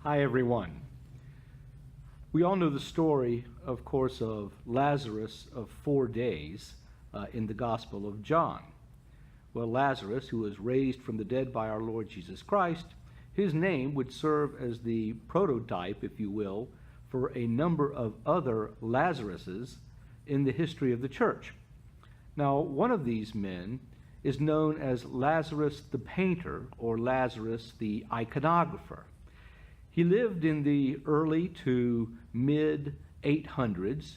Hi, everyone. We all know the story, of course, of Lazarus of 4 days in the Gospel of John. Well, Lazarus, who was raised from the dead by our Lord Jesus Christ, his name would serve as the prototype, if you will, for a number of other Lazaruses in the history of the church. Now, one of these men is known as Lazarus the painter, or Lazarus the iconographer. He lived in the early to mid-800s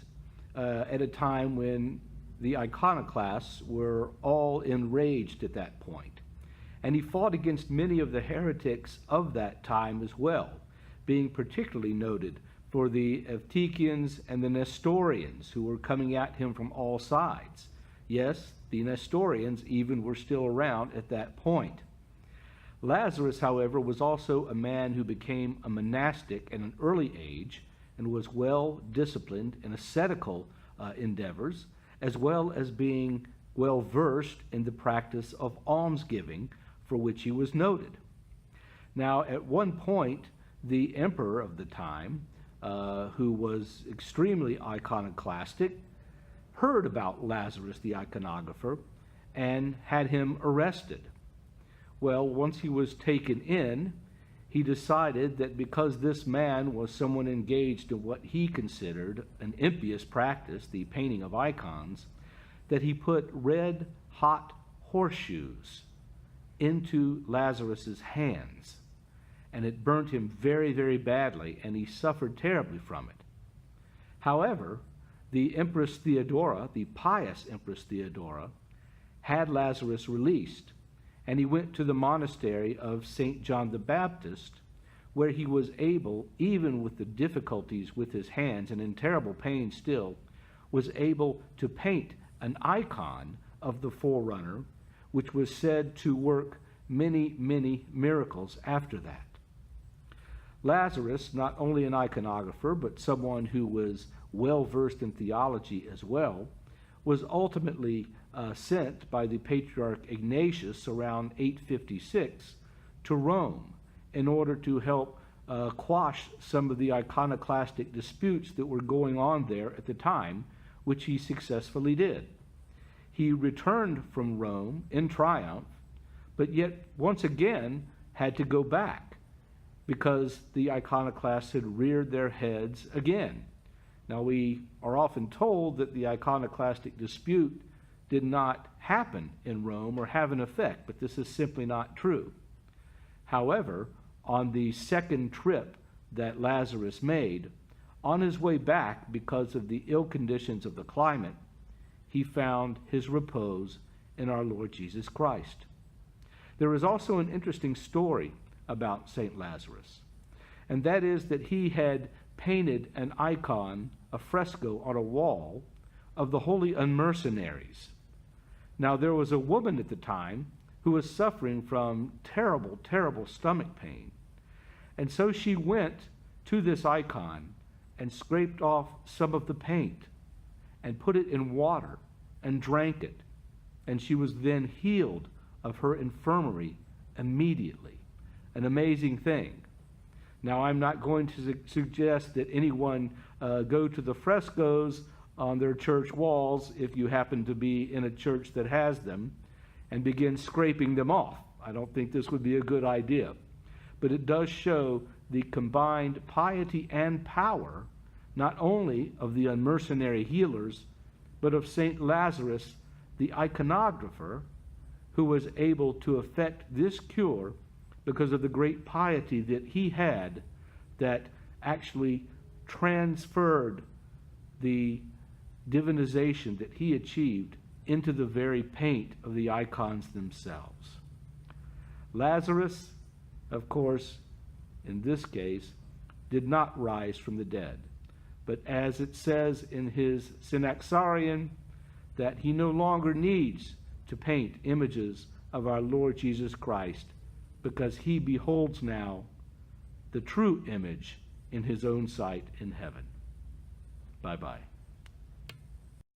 at a time when the iconoclasts were all enraged at that point. And he fought against many of the heretics of that time as well, being particularly noted for the Evtychians and the Nestorians, who were coming at him from all sides. Yes, the Nestorians even were still around at that point. Lazarus, however, was also a man who became a monastic at an early age and was well disciplined in ascetical endeavors, as well as being well versed in the practice of almsgiving, for which he was noted. Now, at one point, the emperor of the time, who was extremely iconoclastic, heard about Lazarus the iconographer and had him arrested. Well, once he was taken in, he decided that because this man was someone engaged in what he considered an impious practice, the painting of icons, that he put red hot horseshoes into Lazarus's hands, and it burnt him very, very badly, and he suffered terribly from it. However, the Empress Theodora, the pious Empress Theodora, had Lazarus released, and he went to the monastery of St. John the Baptist, where he was able, even with the difficulties with his hands and in terrible pain still, was able to paint an icon of the forerunner, which was said to work many, many miracles after that. Lazarus, not only an iconographer, but someone who was well versed in theology as well, was ultimately sent by the Patriarch Ignatius around 856 to Rome in order to help quash some of the iconoclastic disputes that were going on there at the time, which he successfully did. He returned from Rome in triumph, but yet once again had to go back because the iconoclasts had reared their heads again. Now, we are often told that the iconoclastic dispute did not happen in Rome or have an effect, but this is simply not true. However, on the second trip that Lazarus made, on his way back, because of the ill conditions of the climate, he found his repose in our Lord Jesus Christ. There is also an interesting story about St. Lazarus, and that is that he had painted an icon, a fresco on a wall, of the Holy Unmercenaries. Now, there was a woman at the time who was suffering from terrible, terrible stomach pain. And so she went to this icon and scraped off some of the paint and put it in water and drank it. And she was then healed of her infirmity immediately. An amazing thing. Now, I'm not going to suggest that anyone go to the frescoes on their church walls, if you happen to be in a church that has them, and begin scraping them off. I don't think this would be a good idea. But it does show the combined piety and power, not only of the unmercenary healers, but of St. Lazarus, the iconographer, who was able to effect this cure because of the great piety that he had, that actually transferred the divinization that he achieved into the very paint of the icons themselves. Lazarus, of course, in this case, did not rise from the dead, but as it says in his Synaxarion, that he no longer needs to paint images of our Lord Jesus Christ, because he beholds now the true image in his own sight in heaven. Bye-bye.